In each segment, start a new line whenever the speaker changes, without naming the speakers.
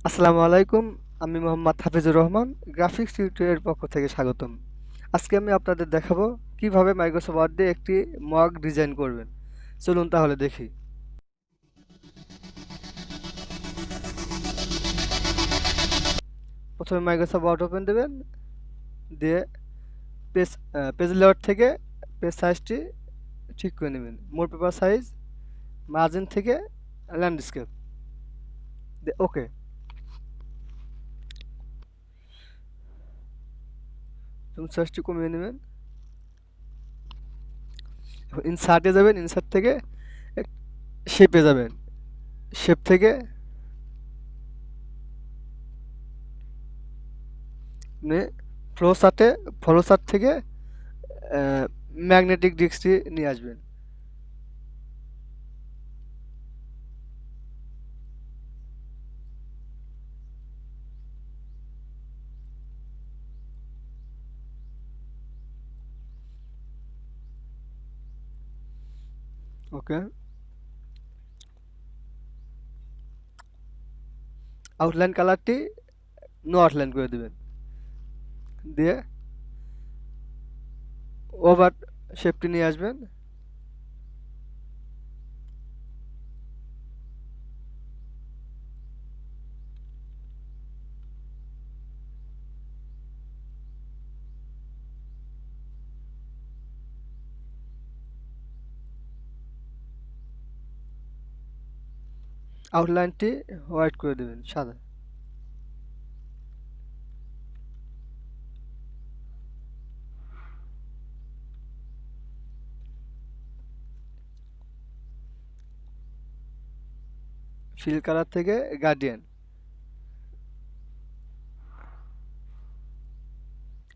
আসসালামু আলাইকুম। আমি মোহাম্মদ হাফিজুর রহমান, গ্রাফিক্স টিউটোরিয়ালের পক্ষ থেকে স্বাগতম। আজকে আমি আপনাদের দেখাবো কিভাবে মাইক্রোসফট ওয়ার্ড দিয়ে একটি মক ডিজাইন করবেন। চলুন তাহলে দেখি। প্রথমে মাইক্রোসফট ওয়ার্ড ওপেন দেবেন, দিয়ে পেজ পেজ লেআউট থেকে পেজ সাইজটি ঠিক করে নেবেন। মোর পেপার সাইজ, মার্জিন থেকে ল্যান্ডস্কেপ, ওকে। সাইজটি কমিয়ে নেবেন। ইনসার্টে যাবেন, ইনসার্ট থেকে শেপে যাবেন, শেপ থেকে ফ্লো চার্টে, ফ্লো চার্ট থেকে ম্যাগনেটিক ডিস্কটি নিয়ে আসবেন। ওকে, আউটলাইন কালারটি নো আউটলাইন করে দেবেন, দিয়ে ওভার শেপটি নিয়ে আসবেন। আউটলাইনটি হোয়াইট করে দেবেন, সাদা। ফিল কালার থেকে গার্ডিয়ান,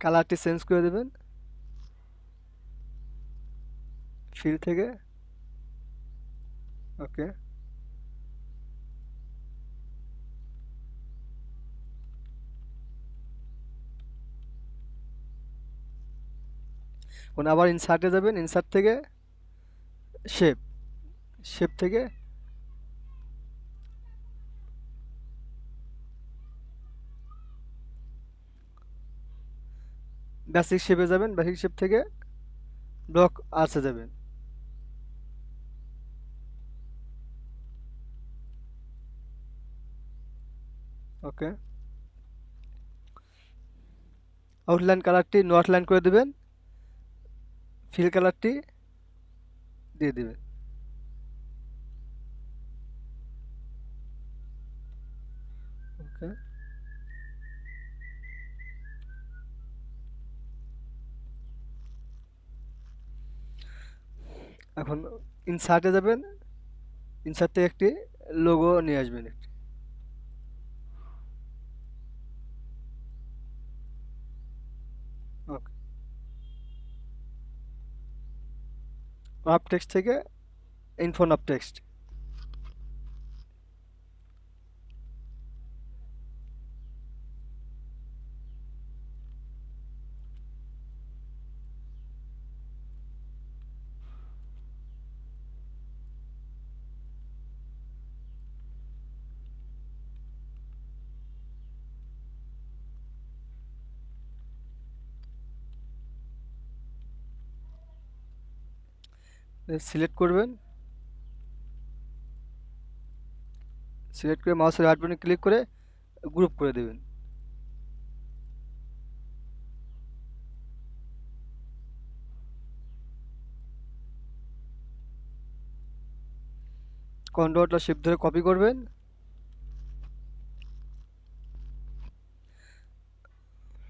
কালারটি চেঞ্জ করে দেবেন। ফিল থেকে ওকে, এখন আবার ইনসার্টে যাবেন, ইনসার্ট থেকে শেপ, শেপ থেকে বেসিক শেপে যাবেন, বেসিক শেপ থেকে ব্লক আর্টসে যাবেন। ওকে, আউটলাইন কালারটি নো আউটলাইন করে দেবেন, ফিল কালারটি দিয়ে দেবেন। ওকে, এখন ইনসার্টে যাবেন, ইনসার্ট থেকে একটি লোগো নিয়ে আসবেন একটি। ওকে, অফ টেক্সট থেকে ইনফোন অফ টেক্সট, সিলেক্ট করবেন, সিলেক্ট করে মাউসের রাইট বাটনে ক্লিক করে গ্রুপ করে দেবেন। কন্ট্রোল শিফট ধরে কপি করবেন,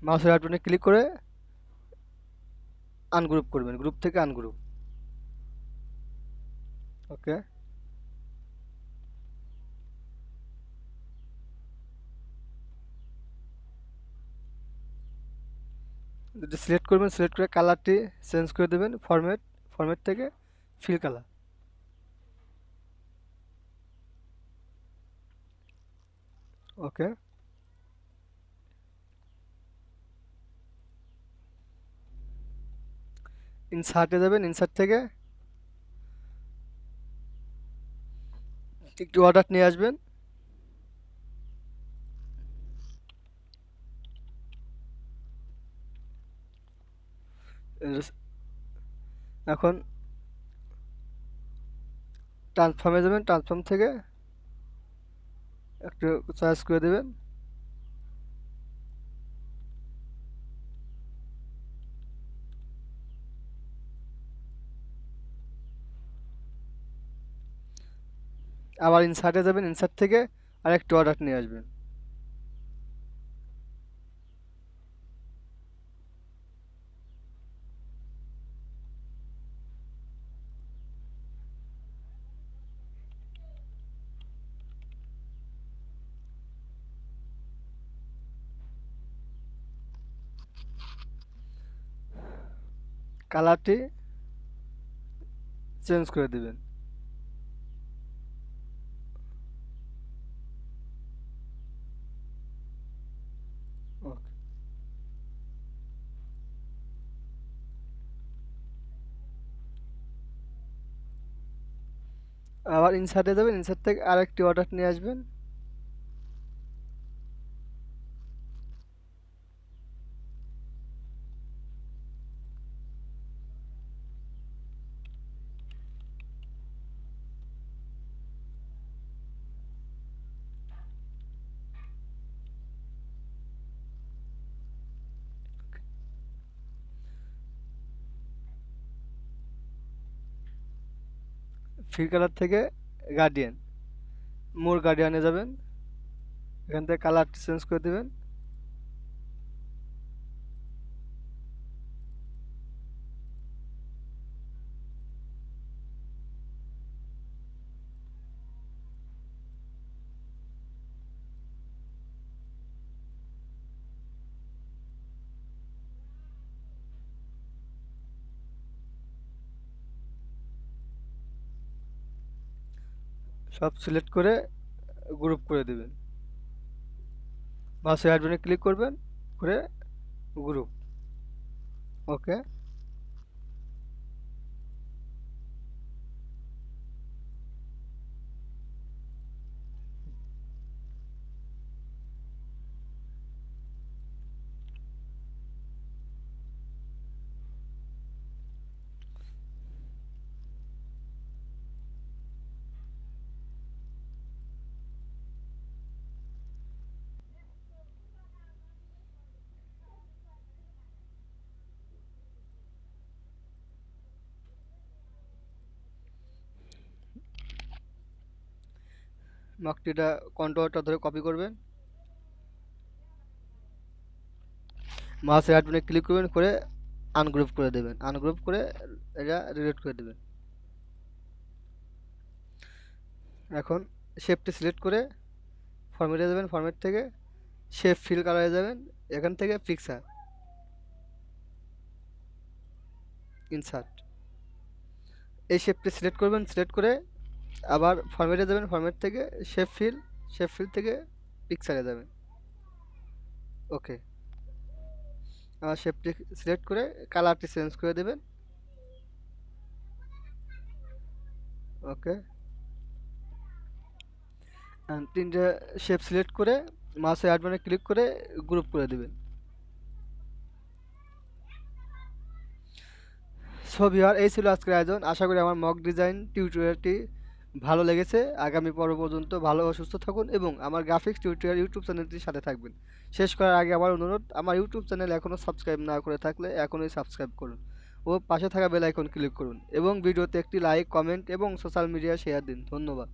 মাউসের রাইট বাটনে ক্লিক করে আনগ্রুপ করবেন, গ্রুপ থেকে আনগ্রুপ। ওকে, যদি সিলেক্ট করবেন, সিলেক্ট করে কালারটি চেঞ্জ করে দেবেন, ফরম্যাট, ফরম্যাট থেকে ফিল কালার। ওকে, ইনসার্টে যাবেন, ইনসার্ট থেকে একটু অর্ডার নিয়ে আসবেন, এখন ট্রান্সফর্মে যাবেন, ট্রান্সফর্ম থেকে একটু চয়েস করে দেবেন। আবার ইনসার্টে যাবেন, ইনসার্ট থেকে আরেকটু অর্ডার নিয়ে আসবেন। কালারটি চেঞ্জ করে দিবেন। ওকে। আবার ইনসার্টে যাবেন, ইনসার্ট থেকে আরেকটি অর্ডার নিয়ে আসবেন। ফ্রি কালার থেকে গার্ডিয়ান, মোর গার্ডিয়ানে যাবেন, এখান থেকে কালারটি চেঞ্জ করে দিবেন। সব সিলেক্ট করে গ্রুপ করে দিবেন। মাউসের রাইট বাটনে ক্লিক করবেন, করে গ্রুপ। ওকে। মার্কটিটা কন্ট্রোলটা ধরে কপি করবেন, মাউসের রাইট বাটনে ক্লিক করবেন, করে আনগ্রুপ করে দেবেন, আনগ্রুপ করে এটা ডিলিট করে দেবেন। এখন শেপটি সিলেক্ট করে ফরম্যাটে যাবেন, ফরম্যাট থেকে শেপ ফিল কালারে যাবেন, এখান থেকে পিকচার, ইনসার্ট, এই শেপটি সিলেক্ট করবেন, সিলেক্ট করে আবার ফরম্যাটে যাবেন, ফরম্যাট থেকে শেপ ফিল, শেপ ফিল থেকে পিকচারে যাবেন। ওকে। আবার শেপটি সিলেক্ট করে কালারটি চেঞ্জ করে দেবেন। ওকে। তিনটে শেপ সিলেক্ট করে মাউসের রাইট বাটনে ক্লিক করে গ্রুপ করে দেবেন। সো ভিউয়ার, এই ছিল আজকের আয়োজন। আশা করি আমার মক ডিজাইন টিউটোরিয়ালটি ভালো লেগেছে। আগামী পর্ব পর্যন্ত ভালো ও সুস্থ থাকুন এবং আমার গ্রাফিক্স টিউটোরিয়াল ইউটিউব চ্যানেলটির সাথে থাকবেন। শেষ করার আগে আমার অনুরোধ, আমার ইউটিউব চ্যানেল এখনও সাবস্ক্রাইব না করে থাকলে এখনই সাবস্ক্রাইব করুন ও পাশে থাকা বেল আইকন ক্লিক করুন এবং ভিডিওতে একটি লাইক, কমেন্ট এবং সোশ্যাল মিডিয়া শেয়ার দিন। ধন্যবাদ।